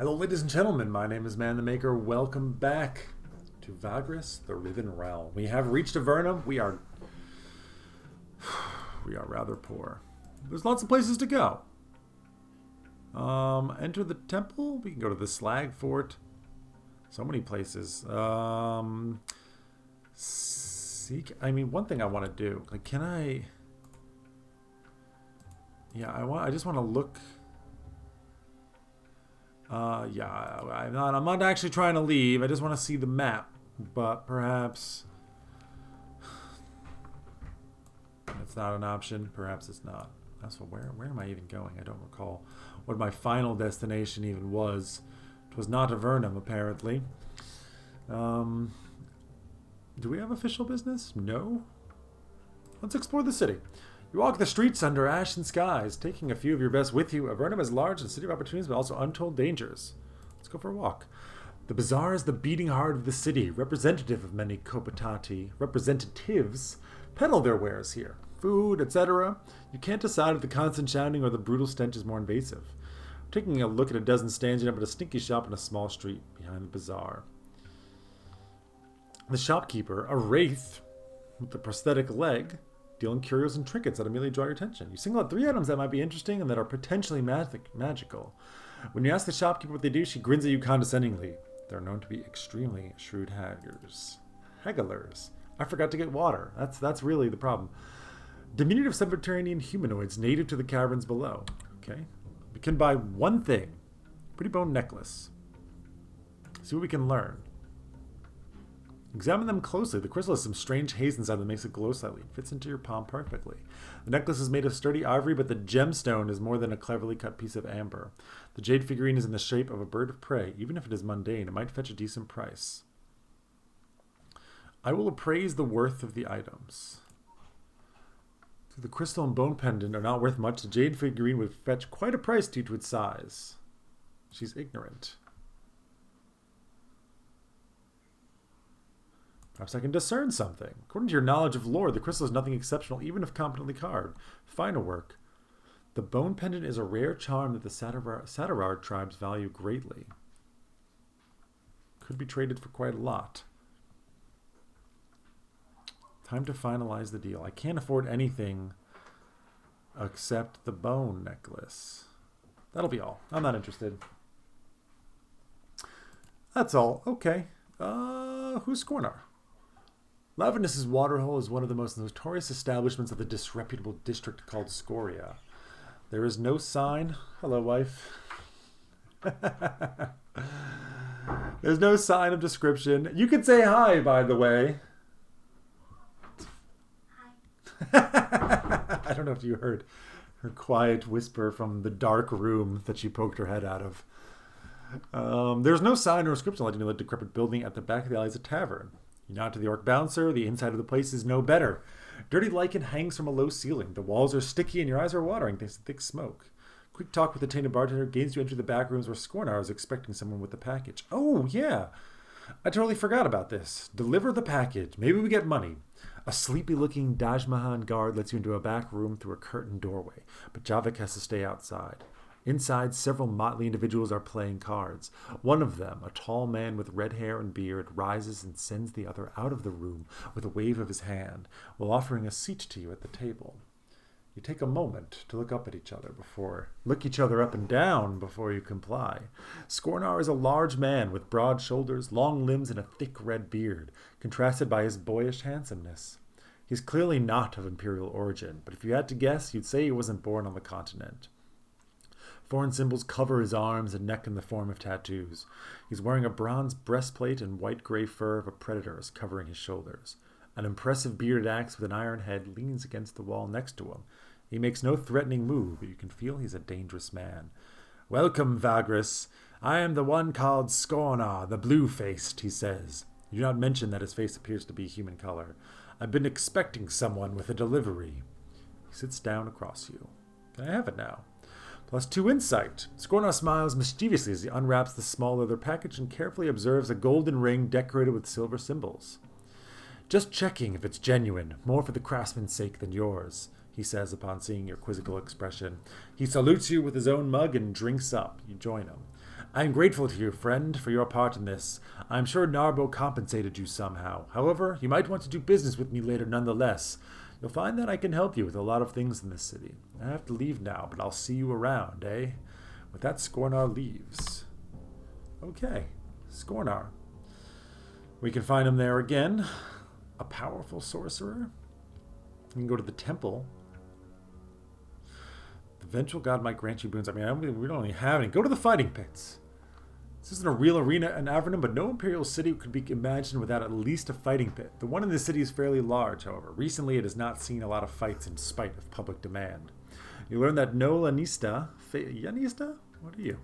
Hello, ladies and gentlemen. My name is Man the Maker. Welcome back to Vagrus, the Riven realm. We have reached Avenna. We are rather poor. There's lots of places to go. Enter the temple. We can go to the Slag Fort. So many places. Seek. I mean, one thing I want to do. Like, can I? Yeah, I just want to look. Yeah, I'm not actually trying to leave. I just want to see the map. But perhaps it's not an option. Perhaps it's not. That's what. Where am I even going? I don't recall what my final destination even was. It was not Avernum, apparently. Do we have official business? No. Let's explore the city. You walk the streets under ashen skies, taking a few of your best with you. Avernum is large, a city of opportunities, but also untold dangers. Let's go for a walk. The Bazaar is the beating heart of the city, representative of many representatives peddle their wares here. Food, etc. You can't decide if the constant shouting or the brutal stench is more invasive. Taking a look at a dozen stands, you end up at a stinky shop in a small street behind the Bazaar. The shopkeeper, a wraith with a prosthetic leg, dealing curios and trinkets that immediately draw your attention. You single out 3 items that might be interesting and that are potentially magical. When you ask the shopkeeper what they do, she grins at you condescendingly. They're known to be extremely shrewd hagglers. I forgot to get water. That's really the problem. Diminutive subterranean humanoids native to the caverns below. Okay. We can buy one thing. Pretty bone necklace. See what we can learn. Examine them closely. The crystal has some strange haze inside that makes it glow slightly. It fits into your palm perfectly. The necklace is made of sturdy ivory, but the gemstone is more than a cleverly cut piece of amber. The jade figurine is in the shape of a bird of prey. Even if it is mundane, it might fetch a decent price. I will appraise the worth of the items. The crystal and bone pendant are not worth much. The jade figurine would fetch quite a price due to its size. She's ignorant. Perhaps I can discern something. According to your knowledge of lore, the crystal is nothing exceptional, even if competently carved. Finer work. The bone pendant is a rare charm that the Sagrada tribes value greatly. Could be traded for quite a lot. Time to finalize the deal. I can't afford anything except the bone necklace. That'll be all. I'm not interested. That's all. Okay. Who's Scorn? Lavernus's Waterhole is one of the most notorious establishments of the disreputable district called Scoria. There is no sign. Hello, wife. There's no sign of description. You can say hi, by the way. Hi. I don't know if you heard her quiet whisper from the dark room that she poked her head out of. There's no sign or inscription letting you know the decrepit building at the back of the alley is a tavern. You nod to the orc bouncer. The inside of the place is no better. Dirty lichen hangs from a low ceiling. The walls are sticky and your eyes are watering thanks to thick smoke. Quick talk with the tainted bartender gains you into the back rooms where Scornar is expecting someone with the package. Oh, yeah. I totally forgot about this. Deliver the package. Maybe we get money. A sleepy-looking Dajmahan guard lets you into a back room through a curtained doorway, but Javik has to stay outside. Inside, several motley individuals are playing cards. One of them, a tall man with red hair and beard, rises and sends the other out of the room with a wave of his hand, while offering a seat to you at the table. You take a moment to look each other up and down before you comply. Scornar is a large man with broad shoulders, long limbs, and a thick red beard, contrasted by his boyish handsomeness. He's clearly not of imperial origin, but if you had to guess, you'd say he wasn't born on the continent. Foreign symbols cover his arms and neck in the form of tattoos. He's wearing a bronze breastplate and white-gray fur of a predator is covering his shoulders. An impressive bearded axe with an iron head leans against the wall next to him. He makes no threatening move, but you can feel he's a dangerous man. "Welcome, Vagrus. I am the one called Scorn, the blue-faced," he says. You do not mention that his face appears to be human color. "I've been expecting someone with a delivery." He sits down across you. Can I have it now? +2 insight. Scornar smiles mischievously as he unwraps the small leather package and carefully observes a golden ring decorated with silver symbols. "Just checking if it's genuine, more for the craftsman's sake than yours," he says upon seeing your quizzical expression. He salutes you with his own mug and drinks up. You join him. I am grateful to you, friend, for your part in this. I am sure Narbo compensated you somehow. However, you might want to do business with me later nonetheless. You'll find that I can help you with a lot of things in this city. I have to leave now, but I'll see you around, eh? With that, Scornar leaves. Okay, Scornar. We can find him there again. A powerful sorcerer. You can go to the temple. The vengeful god might grant you boons. I mean, we don't really have any. Go to the fighting pits. This isn't a real arena in Avenna, but no imperial city could be imagined without at least a fighting pit. The one in the city is fairly large, however. Recently, it has not seen a lot of fights in spite of public demand. You learn that no Lanista... Yanista? What are you?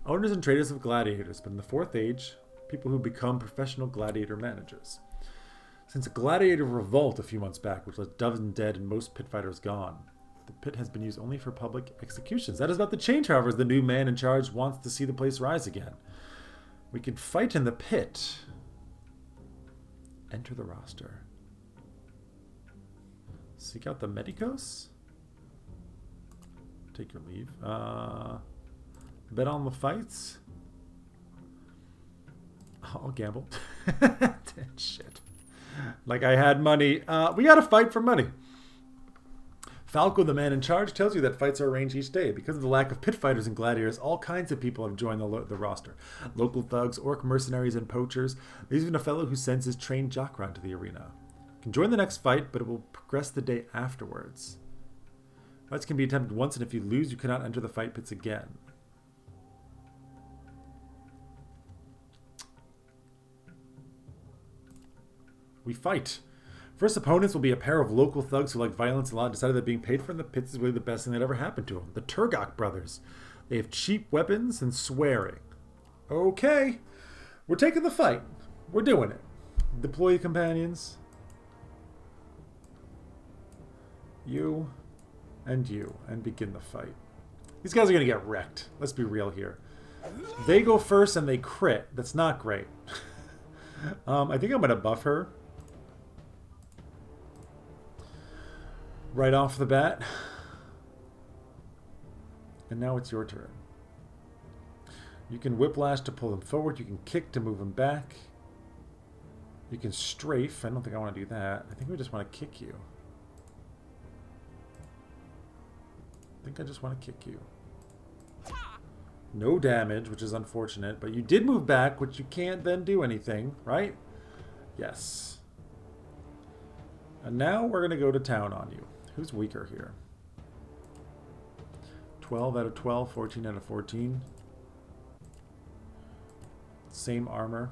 Owners and traders of gladiators, but in the 4th Age, people who become professional gladiator managers. Since a gladiator revolt a few months back, which left dozens dead and most pit fighters gone, the pit has been used only for public executions. That is about to change, however, as the new man in charge wants to see the place rise again. We can fight in the pit. Enter the roster. Seek out the medicos? Take your leave. Bet on the fights? I'll gamble. Shit. Like I had money. We gotta fight for money. Falco, the man in charge, tells you that fights are arranged each day. Because of the lack of pit fighters and gladiators, all kinds of people have joined the roster. Local thugs, orc mercenaries, and poachers. There's even a fellow who sends his trained jock to the arena. You can join the next fight, but it will progress the day afterwards. Fights can be attempted once, and if you lose, you cannot enter the fight pits again. We fight. First opponents will be a pair of local thugs who like violence a lot, decided that being paid for in the pits is really the best thing that ever happened to them. The Turgok brothers. They have cheap weapons and swearing. Okay. We're taking the fight. We're doing it. Deploy your companions. You and you. And begin the fight. These guys are going to get wrecked. Let's be real here. They go first and they crit. That's not great. I think I'm going to buff her. Right off the bat. And now it's your turn. You can whiplash to pull them forward. You can kick to move them back. You can strafe. I don't think I want to do that. I think we just want to kick you. I think I just want to kick you. No damage, which is unfortunate. But you did move back, which you can't then do anything, right? Yes. And now we're going to go to town on you. Who's weaker here? 12 out of 12, 14 out of 14. Same armor.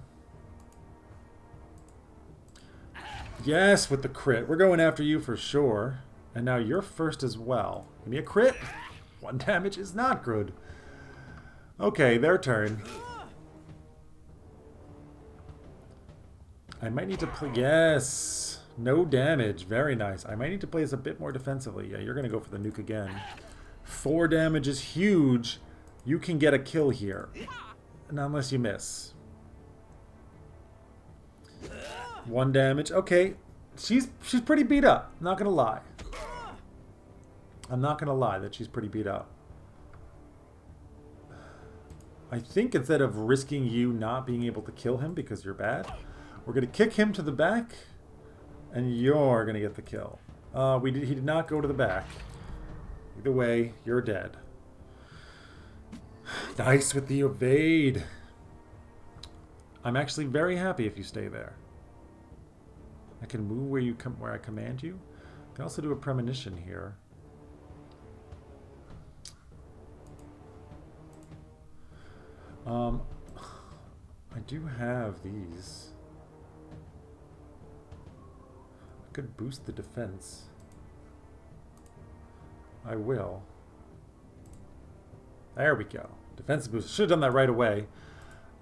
Yes, with the crit. We're going after you for sure. And now you're first as well. Give me a crit. 1 damage is not good. Okay, their turn. I might need to play... Yes! No damage. Very nice. I might need to play this a bit more defensively. Yeah, you're going to go for the nuke again. 4 damage is huge. You can get a kill here. Not unless you miss. 1 damage. Okay. She's pretty beat up. I'm not going to lie. I'm not going to lie that she's pretty beat up. I think instead of risking you not being able to kill him because you're bad, we're going to kick him to the back. And you're going to get the kill. He did not go to the back. Either way, you're dead. Nice with the evade. I'm actually very happy if you stay there. I can move where I command you. I can also do a premonition here. I do have these. Could boost the defense. I will. There we go. Defensive boost. Should have done that right away.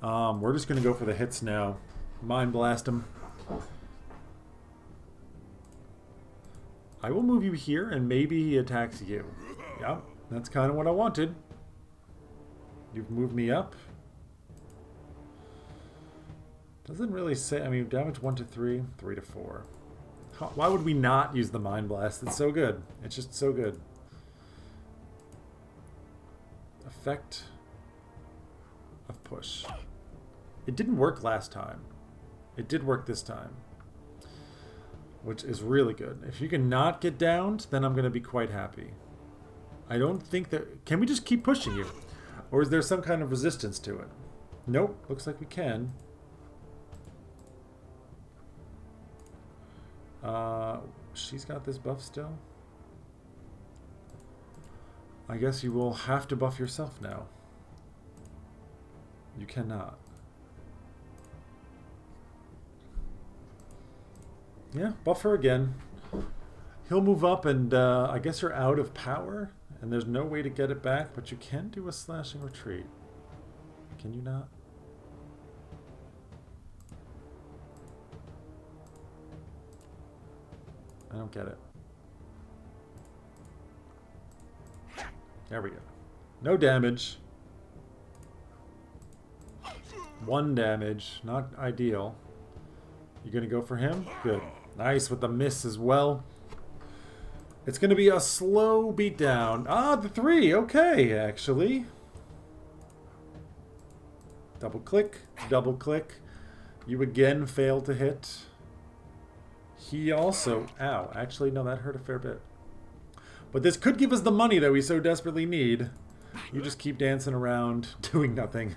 We're just going to go for the hits now. Mind blast him. I will move you here and maybe he attacks you. Yep, that's kind of what I wanted. You've moved me up. Doesn't really say. I mean, damage 1 to 3, 3 to 4. Why would we not use the Mind Blast? It's so good. It's just so good. Effect. of push. It didn't work last time. It did work this time, which is really good. If you can not get downed, then I'm going to be quite happy. I don't think that... Can we just keep pushing you? Or is there some kind of resistance to it? Nope. Looks like we can. She's got this buff still. I guess you will have to buff yourself now. You cannot. Yeah, buff her again. He'll move up and I guess you're out of power and there's no way to get it back, but you can do a slashing retreat. Can you not? I don't get it. There we go. No damage. 1 damage. Not ideal. You gonna go for him? Good. Nice with the miss as well. It's gonna be a slow beatdown. Ah, the 3. Okay, actually. Double click. Double click. You again fail to hit. He also... Ow. Actually, no, that hurt a fair bit. But this could give us the money that we so desperately need. You just keep dancing around, doing nothing.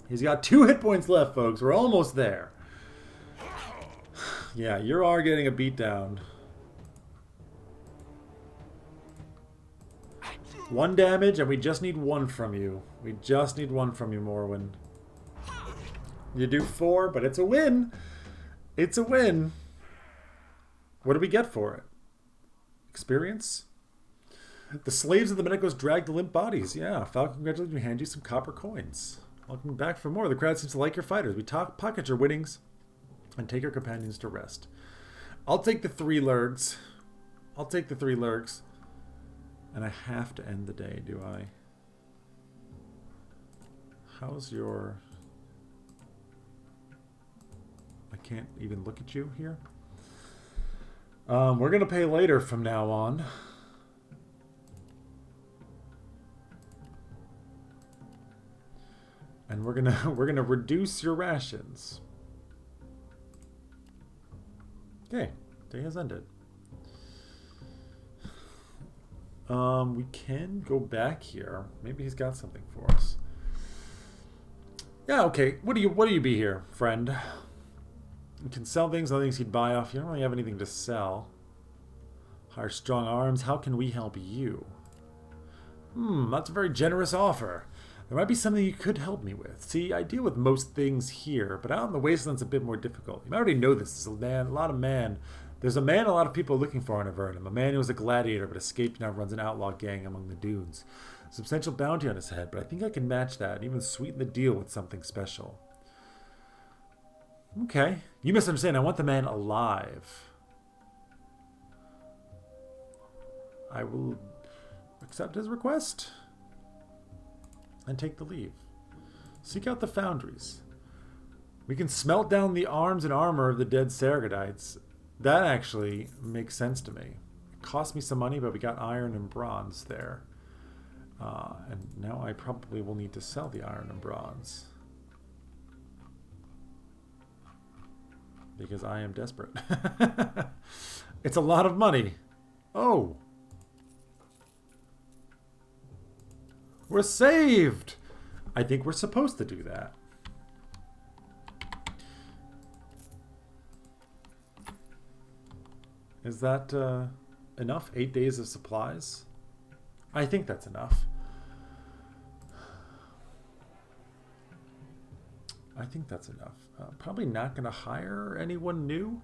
He's got 2 hit points left, folks. We're almost there. Yeah, you are getting a beatdown. 1 damage, and we just need 1 from you. We just need 1 from you, Morwen. You do 4, but it's a win. It's a win. What do we get for it? Experience? The slaves of the Menecos dragged the limp bodies. Yeah, Falcon, congratulations. We hand you some copper coins. Welcome back for more. The crowd seems to like your fighters. We pocket your winnings and take your companions to rest. I'll take the 3 lurgs. I'll take the 3 lurgs. And I have to end the day, do I? How's your... I can't even look at you here. We're going to pay later from now on. And we're gonna reduce your rations. Okay, day has ended. We can go back here. Maybe he's got something for us. Yeah, okay. What do you be here, friend? You can sell things, other things he'd buy off. You don't really have anything to sell. Hire strong arms. How can we help you? That's a very generous offer. There might be something you could help me with. See, I deal with most things here, but out in the wasteland's a bit more difficult. You might already know this. There's a lot of man. There's a man a lot of people are looking for in Avenna. A man who was a gladiator but escaped and now runs an outlaw gang among the dunes. Substantial bounty on his head, but I think I can match that and even sweeten the deal with something special. Okay. You misunderstand. I want the man alive. I will accept his request and take the leave. Seek out the foundries. We can smelt down the arms and armor of the dead Sagradites. That actually makes sense to me. It cost me some money, but we got iron and bronze there. And now I probably will need to sell the iron and bronze. Because I am desperate. It's a lot of money. Oh! We're saved! I think we're supposed to do that. Is that enough? 8 days of supplies? I think that's enough. I think that's enough. Probably not going to hire anyone new.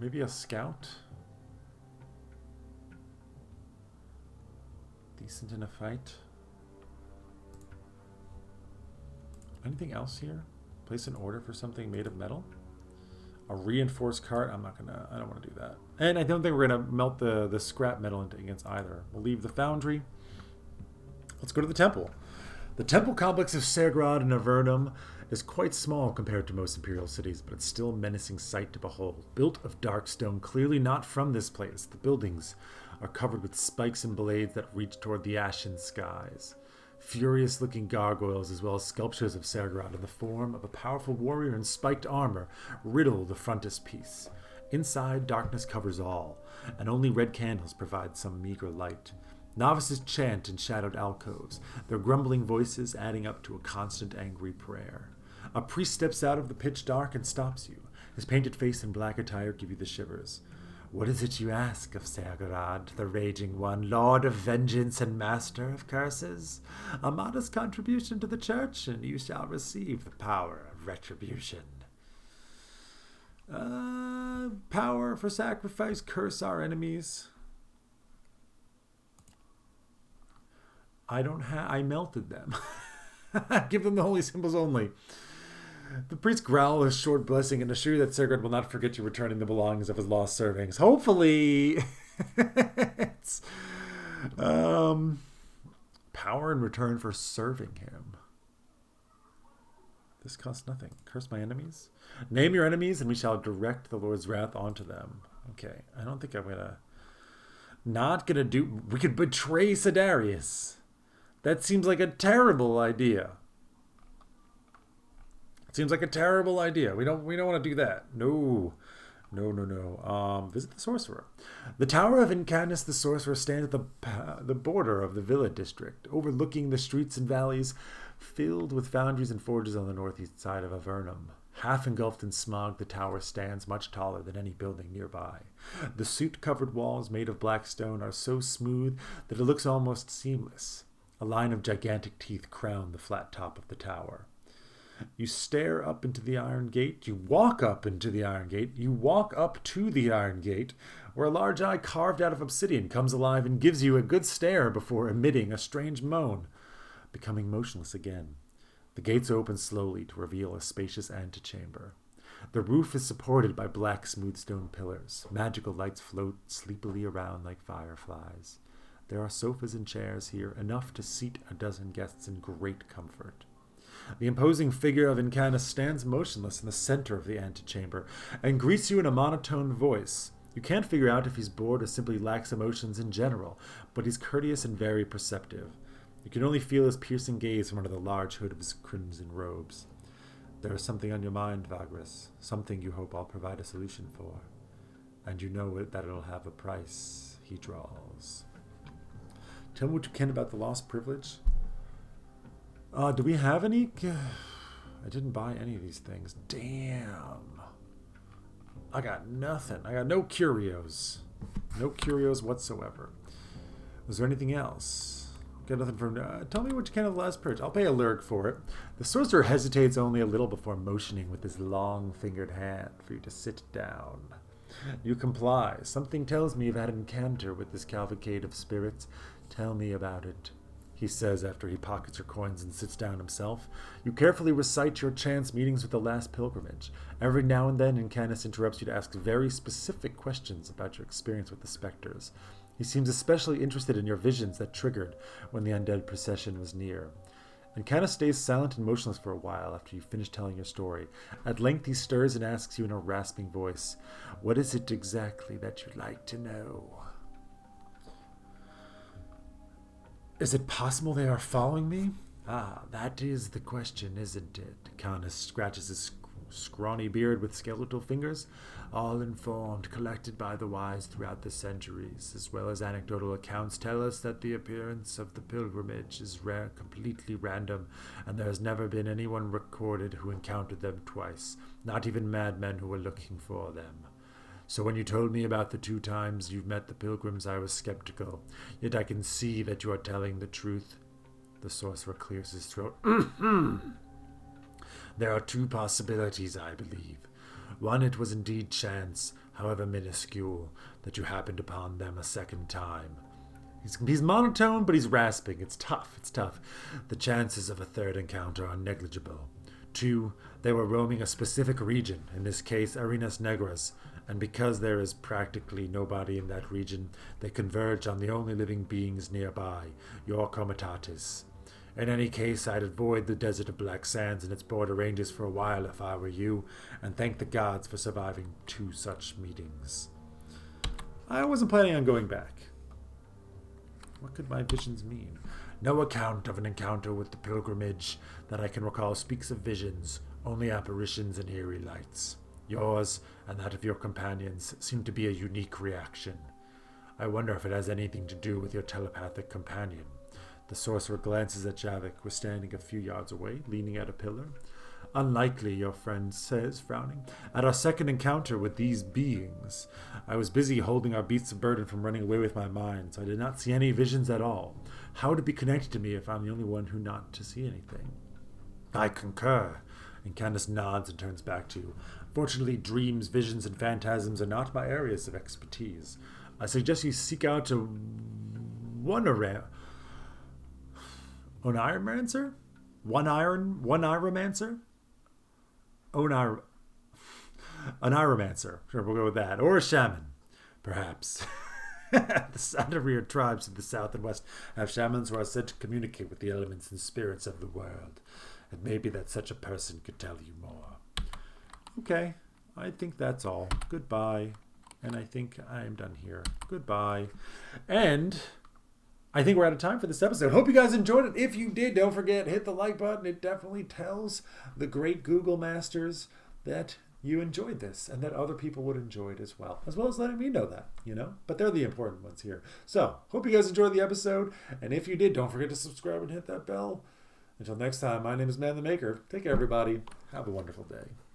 Maybe a scout. Decent in a fight. Anything else here? Place an order for something made of metal? A reinforced cart? I don't want to do that. And I don't think we're going to melt the scrap metal against either. We'll leave the foundry. Let's go to the temple. The temple complex of Sagrada and Avenna is quite small compared to most imperial cities, but it's still a menacing sight to behold. Built of dark stone, clearly not from this place. The buildings are covered with spikes and blades that reach toward the ashen skies. Furious-looking gargoyles, as well as sculptures of Sagrada in the form of a powerful warrior in spiked armor, riddle the frontispiece. Inside, darkness covers all, and only red candles provide some meager light. Novices chant in shadowed alcoves, their grumbling voices adding up to a constant angry prayer. A priest steps out of the pitch dark and stops you. His painted face and black attire give you the shivers. What is it you ask of Sagrada, the Raging One, Lord of Vengeance and Master of Curses? A modest contribution to the church, and you shall receive the power of retribution. Power for sacrifice, curse our enemies. I melted them. Give them the holy symbols only. The priest growls a short blessing and assures you that Sagrada will not forget you returning the belongings of his lost servants. Hopefully, it's power in return for serving him. This costs nothing. Curse my enemies. Name your enemies, and we shall direct the Lord's wrath onto them. Okay, I don't think I'm gonna do. We could betray Sidarius. That seems like a terrible idea. It seems like a terrible idea. We don't want to do that. No. Visit the sorcerer. The Tower of Incanus the Sorcerer stands at the border of the Villa district, overlooking the streets and valleys filled with foundries and forges on the northeast side of Avernum. Half engulfed in smog, the tower stands much taller than any building nearby. The soot-covered walls made of black stone are so smooth that it looks almost seamless. A line of gigantic teeth crown the flat top of the tower. You stare up into the iron gate. You walk up into the iron gate. You walk up to the iron gate, where a large eye carved out of obsidian comes alive and gives you a good stare before emitting a strange moan, becoming motionless again. The gates open slowly to reveal a spacious antechamber. The roof is supported by black smooth stone pillars. Magical lights float sleepily around like fireflies. There are sofas and chairs here, enough to seat a dozen guests in great comfort. The imposing figure of Incanus stands motionless in the center of the antechamber and greets you in a monotone voice. You can't figure out if he's bored or simply lacks emotions in general, but he's courteous and very perceptive. You can only feel his piercing gaze from under the large hood of his crimson robes. There is something on your mind, Vagrus, something you hope I'll provide a solution for. And you know that it'll have a price, he drawls. Tell me what you can about the lost privilege. Do we have any? I didn't buy any of these things. Damn. I got nothing. I got no curios. No curios whatsoever. Was there anything else? Got nothing from... tell me what you can of the last purge. I'll pay a lyric for it. The sorcerer hesitates only a little before motioning with his long-fingered hand for you to sit down. You comply. Something tells me you've had an encounter with this cavalcade of spirits. Tell me about it, he says after he pockets your coins and sits down himself. You carefully recite your chance meetings with the last pilgrimage. Every now and then, Incanus interrupts you to ask very specific questions about your experience with the specters. He seems especially interested in your visions that triggered when the undead procession was near. Incanus stays silent and motionless for a while after you finish telling your story. At length he stirs and asks you in a rasping voice, "What is it exactly that you'd like to know?" Is it possible they are following me? Ah, that is the question, isn't it? Incanus scratches his scrawny beard with skeletal fingers. All informed, collected by the wise throughout the centuries, as well as anecdotal accounts, tell us that the appearance of the pilgrimage is completely random, and there has never been anyone recorded who encountered them twice, not even madmen who were looking for them. So when you told me about the 2 times you've met the pilgrims, I was skeptical. Yet I can see that you are telling the truth. The sorcerer clears his throat. There are 2 possibilities, I believe. One, it was indeed chance, however minuscule, that you happened upon them a second time. He's monotone, but he's rasping. It's tough. The chances of a third encounter are negligible. 2, they were roaming a specific region, in this case Arenas Negras, and because there is practically nobody in that region, they converge on the only living beings nearby, your comitatus. In any case, I'd avoid the desert of Black Sands and its border ranges for a while if I were you, and thank the gods for surviving 2 such meetings. I wasn't planning on going back. What could my visions mean? No account of an encounter with the pilgrimage that I can recall speaks of visions, only apparitions and eerie lights. Yours and that of your companions seem to be a unique reaction. I wonder if it has anything to do with your telepathic companion. The sorcerer glances at Javik, who is standing a few yards away, leaning at a pillar. Unlikely, your friend says, frowning. At our second encounter with these beings, I was busy holding our beasts of burden from running away with my mind, so I did not see any visions at all. How would it be connected to me if I'm the only one who not to see anything? I concur. And Candace nods and turns back to you. Fortunately, dreams, visions, and phantasms are not my areas of expertise. I suggest you seek out a Oneiromancer? Oneiromancer. Sure, we'll go with that. Or a shaman, perhaps. The Sandarier tribes of the south and west have shamans who are said to communicate with the elements and spirits of the world. It may be that such a person could tell you more. Okay, I think that's all. Goodbye. And I think I am done here. Goodbye. And I think we're out of time for this episode. Hope you guys enjoyed it. If you did, don't forget, hit the like button. It definitely tells the great Google masters that you enjoyed this and that other people would enjoy it as well as letting me know that, but they're the important ones here. So hope you guys enjoyed the episode. And if you did, don't forget to subscribe and hit that bell. Until next time, my name is Man the Maker. Take care, everybody. Have a wonderful day.